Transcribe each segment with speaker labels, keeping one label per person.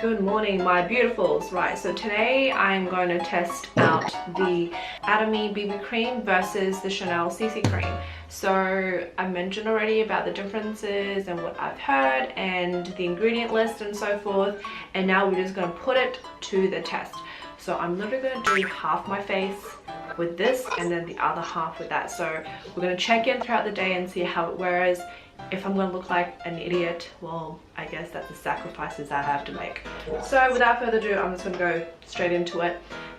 Speaker 1: Good morning, my beautifuls. Right, so today I'm going to test out the ATOMY BB cream versus the Chanel CC cream. So I mentioned already about the differences and what I've heard and the ingredient list and so forth, and now we're just going to put it to the test. So I'm literally going to do half my face with this and then the other half with that. So we're going to check in throughout the day and see how it wears. If I'm going to look like an idiot, well, I guess that's the sacrifices I have to make. So without further ado, I'm just going to go straight into it.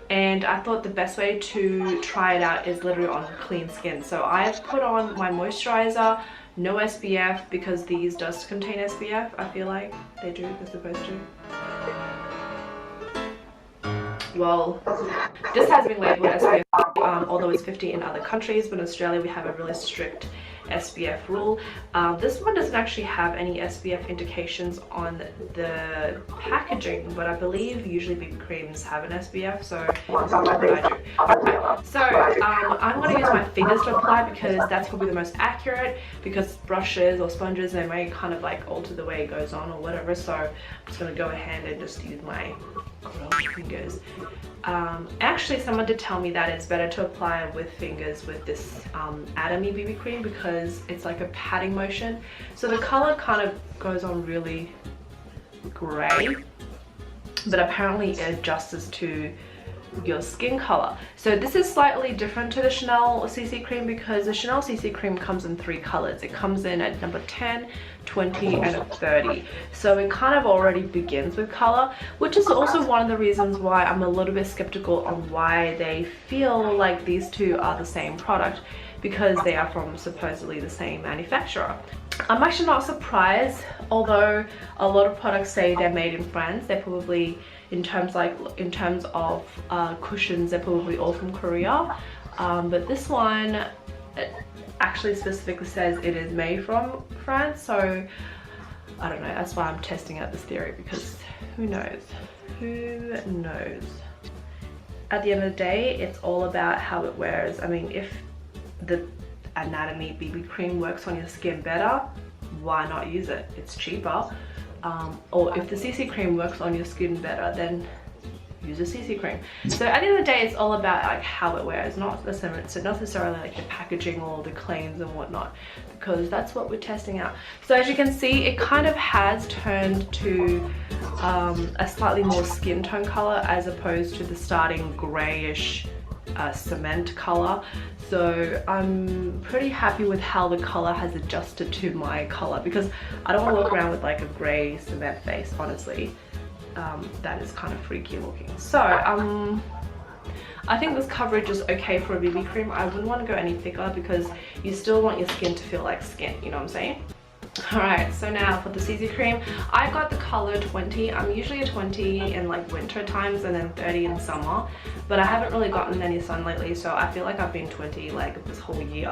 Speaker 1: And I thought the best way to try it out is literally on clean skin. So I've put on my moisturizer, no SPF, because these does contain SPF. I feel like they do, they're supposed to. Well, this has been labeled SPF, although it's 50 in other countries, but in Australia we have a really strict SPF rule. This one doesn't actually have any SPF indications on the packaging, but I believe usually BB creams have an SPF, so that's what I do. Okay. So I'm going to use my fingers to apply because that's probably the most accurate, because brushes or sponges, they may kind of like alter the way it goes on or whatever, so I'm just going to go ahead and just use my fingers. Actually, someone did tell me that it's better to apply with fingers with this ATOMY BB cream because it's like a patting motion. So the color kind of goes on really grey, but apparently it adjusts to your skin color. So this is slightly different to the Chanel CC cream because the Chanel CC cream comes in 3 colors. It comes in at number 10, 20 and 30. So it kind of already begins with color, which is also one of the reasons why I'm a little bit skeptical on why they feel like these two are the same product, because they are from supposedly the same manufacturer. I'm actually not surprised, although a lot of products say they're made in France. They're probably, in terms of cushions, they're probably all from Korea. But this one actually specifically says it is made from France, so I don't know. That's why I'm testing out this theory, because who knows? Who knows? At the end of the day, it's all about how it wears. I mean, if the ATOMY BB cream works on your skin better, why not use it? It's cheaper. Or if the CC cream works on your skin better, then use a CC cream. So at the end of the day, it's all about like how it wears, not necessarily like the packaging or the claims and whatnot, because that's what we're testing out. So as you can see, it kind of has turned to a slightly more skin tone color as opposed to the starting grayish cement color. So I'm pretty happy with how the color has adjusted to my color, because I don't want to walk around with like a gray cement face, honestly. That is kind of freaky looking. So I think this coverage is okay for a BB cream. I wouldn't want to go any thicker because you still want your skin to feel like skin, you know what I'm saying? Alright, so now for the CC cream, I got the color 20. I'm usually a 20 in like winter times and then 30 in summer, but I haven't really gotten any sun lately, so I feel like I've been 20 like this whole year.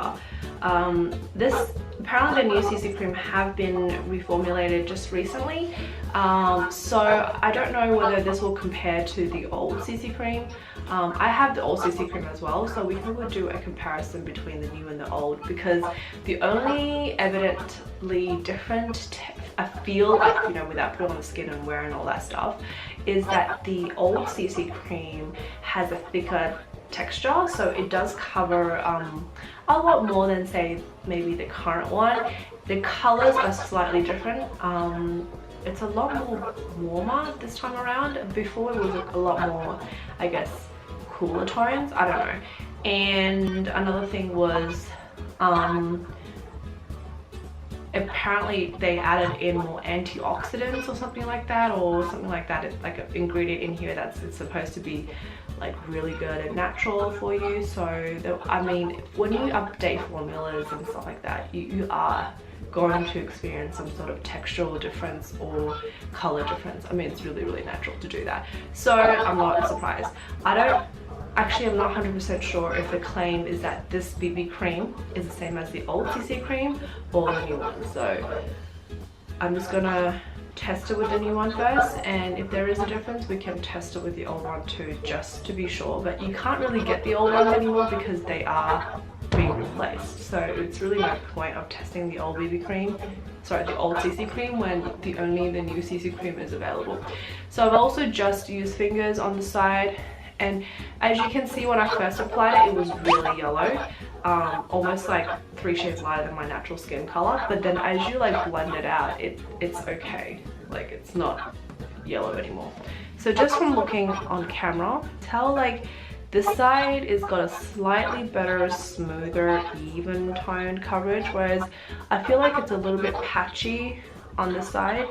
Speaker 1: Apparently the new CC cream have been reformulated just recently, so I don't know whether this will compare to the old CC cream. I have the old CC cream as well, so we can do a comparison between the new and the old, because the only evidently different, I feel like, you know, without putting on the skin and wearing all that stuff, is that the old CC cream has a thicker texture, so it does cover a lot more than, say, maybe the current one. The colors are slightly different. It's a lot more warmer this time around. Before it was a lot more, I guess, cooler tones. I don't know. And another thing was apparently they added in more antioxidants or something like that, it's like an ingredient in here that's supposed to be like really good and natural for you. So I mean, when you update formulas and stuff like that, you are going to experience some sort of textural difference or color difference. I mean, it's really natural to do that, so I'm not surprised. I'm not 100% sure if the claim is that this BB cream is the same as the old CC cream or the new one. So I'm just gonna test it with the new one first, and if there is a difference, we can test it with the old one too, just to be sure. But you can't really get the old ones anymore because they are being replaced. So it's really no point of testing the old BB cream, sorry, the old CC cream when only the new CC cream is available. So I've also just used fingers on the side, and as you can see when I first applied it, it was really yellow, almost like 3 shades lighter than my natural skin color. But then as you like blend it out, it's okay, like it's not yellow anymore. So just from looking on camera, tell like this side is got a slightly better, smoother, even toned coverage, whereas I feel like it's a little bit patchy on this side.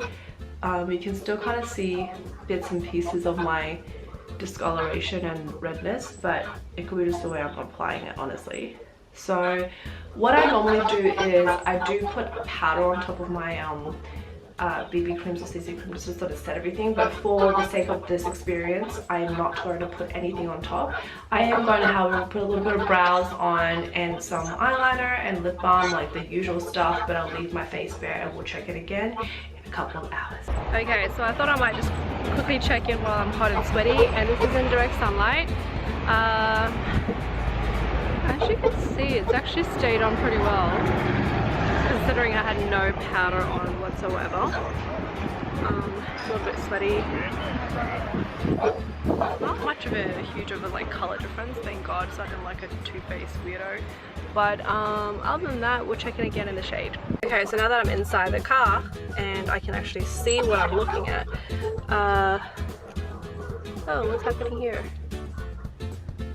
Speaker 1: You can still kind of see bits and pieces of my discoloration and redness, but it could be just the way I'm applying it, honestly. So what I normally do is I do put powder on top of my BB creams or CC creams just to sort of set everything, but for the sake of this experience, I am not going to put anything on top. I am going to, however, put a little bit of brows on and some eyeliner and lip balm, like the usual stuff, but I'll leave my face bare and we'll check it again in a couple of hours. Okay, so I thought I might just quickly check in while I'm hot and sweaty, and this is in direct sunlight. As you can see, it's actually stayed on pretty well, considering I had no powder on whatsoever. A little bit sweaty. Not much of a huge of a like color difference, thank God, so I didn't like a two-faced weirdo. But other than that, we'll check it again in the shade. Okay, so now that I'm inside the car and I can actually see what I'm looking at. Oh, what's happening here?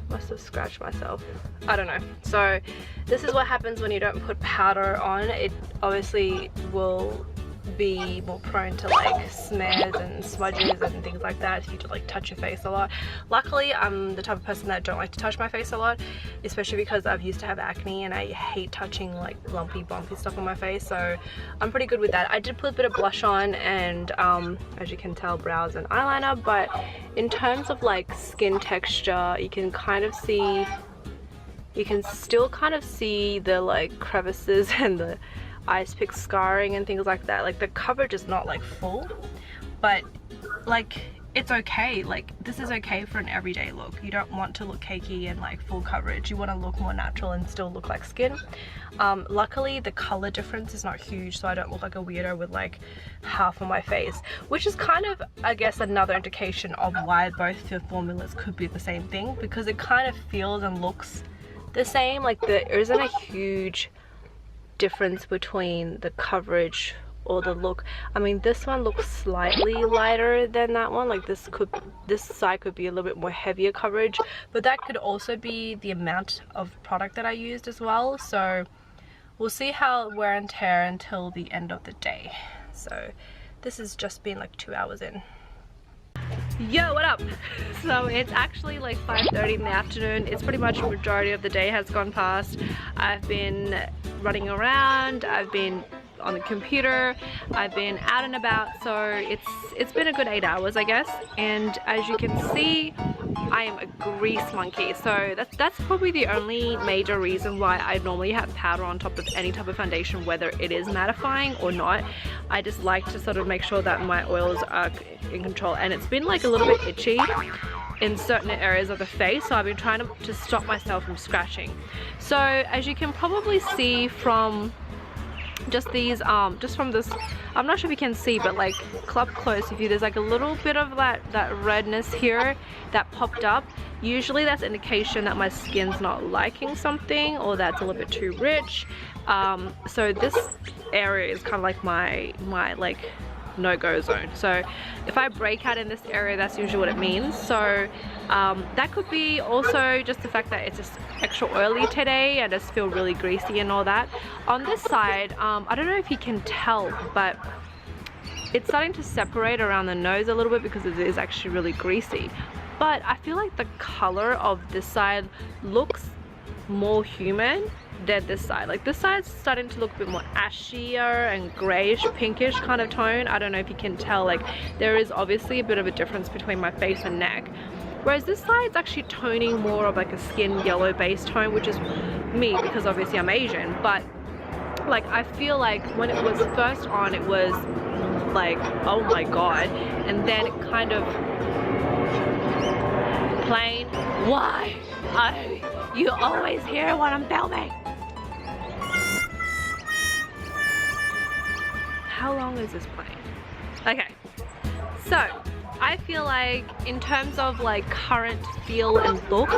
Speaker 1: Must have scratched myself. I don't know. So this is what happens when you don't put powder on. It obviously will be more prone to like smears and smudges and things like that if you like touch your face a lot. Luckily, I'm the type of person that don't like to touch my face a lot, especially because I've used to have acne and I hate touching like lumpy, bumpy stuff on my face, so I'm pretty good with that. I did put a bit of blush on and as you can tell, brows and eyeliner, but in terms of like skin texture, you can kind of see, you can still kind of see the like crevices and the ice pick scarring and things like that. Like the coverage is not like full, but like it's okay. Like this is okay for an everyday look. You don't want to look cakey and like full coverage. You want to look more natural and still look like skin. Luckily the color difference is not huge, so I don't look like a weirdo with like half on my face, which is kind of, I guess, another indication of why both the formulas could be the same thing, because it kind of feels and looks the same. Like there isn't a huge difference between the coverage or the look. I mean, this one looks slightly lighter than that one. Like this side could be a little bit more heavier coverage, but that could also be the amount of product that I used as well. So we'll see how wear and tear until the end of the day. So this has just been like 2 hours in. Yo, what up? So it's actually like 5:30 in the afternoon. It's pretty much the majority of the day has gone past. I've been running around, I've been on the computer, I've been out and about, so it's been a good 8 hours, I guess. And as you can see, I am a grease monkey, so that's probably the only major reason why I normally have powder on top of any type of foundation, whether it is mattifying or not. I just like to sort of make sure that my oils are in control, and it's been like a little bit itchy in certain areas of the face, so I've been trying to stop myself from scratching. So as you can probably see from just these just from this, I'm not sure if you can see, but like up close if you, there's like a little bit of that redness here that popped up. Usually that's indication that my skin's not liking something, or that's a little bit too rich. So this area is kind of like my like no-go zone. So if I break out in this area, that's usually what it means. So that could be also just the fact that it's just extra oily today. I just feel really greasy and all that. On this side, I don't know if you can tell, but it's starting to separate around the nose a little bit because it is actually really greasy. But I feel like the color of this side looks more human than this side. Like this side's starting to look a bit more ashier and grayish, pinkish kind of tone. I don't know if you can tell, like there is obviously a bit of a difference between my face and neck. Whereas this side's actually toning more of like a skin yellow base tone, which is me because obviously I'm Asian. But like I feel like when it was first on, it was like, oh my god, and then it kind of plain. Why? You always hear when I'm filming. How long is this playing? Okay, so I feel like in terms of like current feel and look,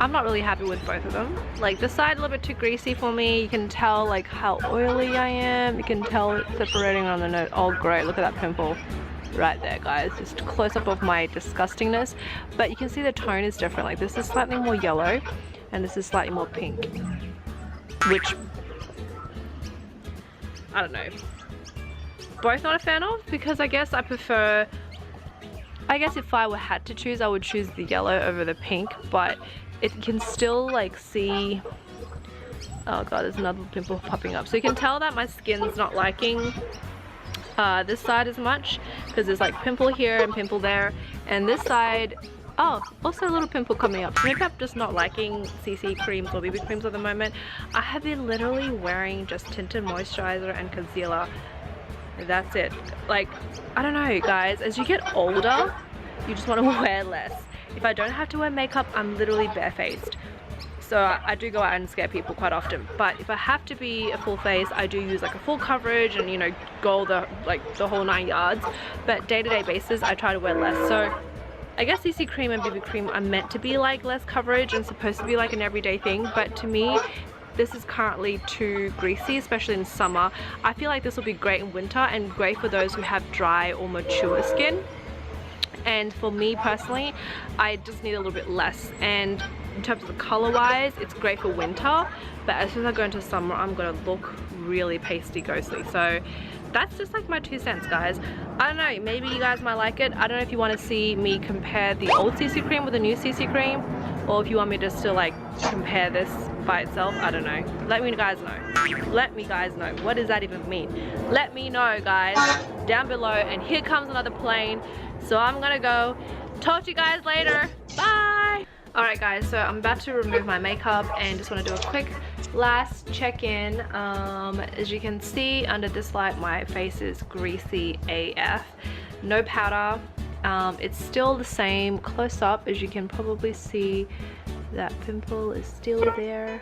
Speaker 1: I'm not really happy with both of them. Like this side a little bit too greasy for me. You can tell like how oily I am. You can tell it separating on the nose. Oh great, look at that pimple right there, guys. Just close up of my disgustingness. But you can see the tone is different. Like this is slightly more yellow and this is slightly more pink, which I don't know, both not a fan of, because I guess I prefer, I guess if I had to choose, I would choose the yellow over the pink, but it can still like see, oh god, there's another pimple popping up. So you can tell that my skin's not liking this side as much, because there's like pimple here and pimple there, and this side, oh, also a little pimple coming up. Maybe I'm just not liking CC creams or BB creams at the moment. I have been literally wearing just tinted moisturizer and concealer. That's it. Like, I don't know guys, as you get older, you just want to wear less. If I don't have to wear makeup, I'm literally barefaced. So I do go out and scare people quite often. But if I have to be a full face, I do use like a full coverage and, you know, go the whole 9 yards. But day-to-day basis, I try to wear less. So I guess CC cream and BB cream are meant to be like less coverage and supposed to be like an everyday thing. But to me, this is currently too greasy, especially in summer. I feel like this will be great in winter and great for those who have dry or mature skin. And for me personally, I just need a little bit less. And in terms of the color wise, it's great for winter, but as soon as I go into summer, I'm gonna look really pasty ghostly. So that's just like my 2 cents, guys. I don't know, maybe you guys might like it. I don't know if you want to see me compare the old CC cream with the new CC cream, or if you want me just to like compare this by itself. I don't know. Let me guys know. Let me guys know. What does that even mean? Let me know, guys, down below. And here comes another plane. So I'm gonna go. Talk to you guys later. Bye. Alright guys, so I'm about to remove my makeup and just want to do a quick last check-in. As you can see under this light, my face is greasy AF. No powder. It's still the same close up. As you can probably see, that pimple is still there.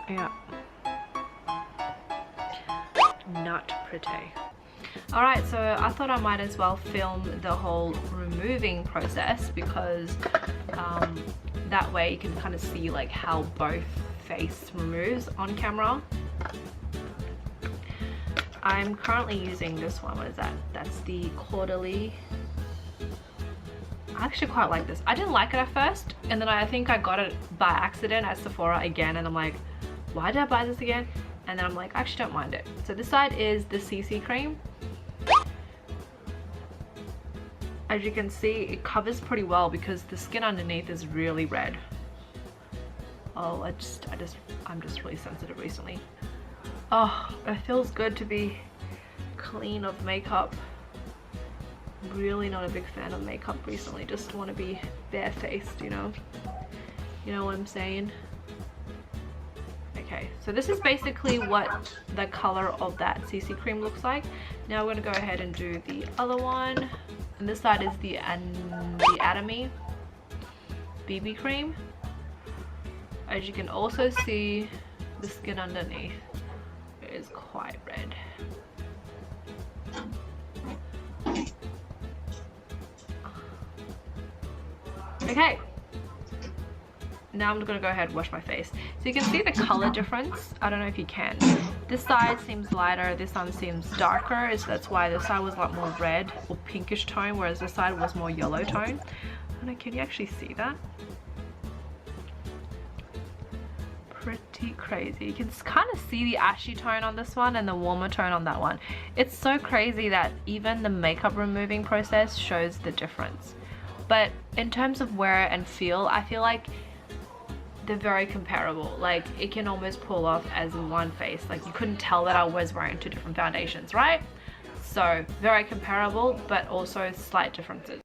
Speaker 1: Yeah. Not pretty. Alright, so I thought I might as well film the whole removing process, because that way you can kind of see like how both face removes on camera. I'm currently using this one. What is that? That's the Quarterly. I actually quite like this. I didn't like it at first, and then I think I got it by accident at Sephora again, and I'm like, why did I buy this again? And then I'm like, I actually don't mind it. So this side is the CC cream. As you can see, it covers pretty well because the skin underneath is really red. Oh, I'm just really sensitive recently. Oh, it feels good to be clean of makeup. Really not a big fan of makeup recently. Just want to be barefaced, you know? You know what I'm saying? Okay, so this is basically what the color of that CC cream looks like. Now we're going to go ahead and do the other one. And this side is the ATOMY BB cream. As you can also see, the skin underneath is quite red. Okay, now I'm gonna go ahead and wash my face. So you can see the color difference. I don't know if you can. This side seems lighter, this one seems darker. That's why this side was a lot more red or pinkish tone, whereas this side was more yellow tone. I don't know, can you actually see that? Pretty crazy. You can kind of see the ashy tone on this one and the warmer tone on that one. It's so crazy that even the makeup removing process shows the difference. But in terms of wear and feel, I feel like they're very comparable. Like, it can almost pull off as one face. Like, you couldn't tell that I was wearing 2 different foundations, right? So very comparable, but also slight differences.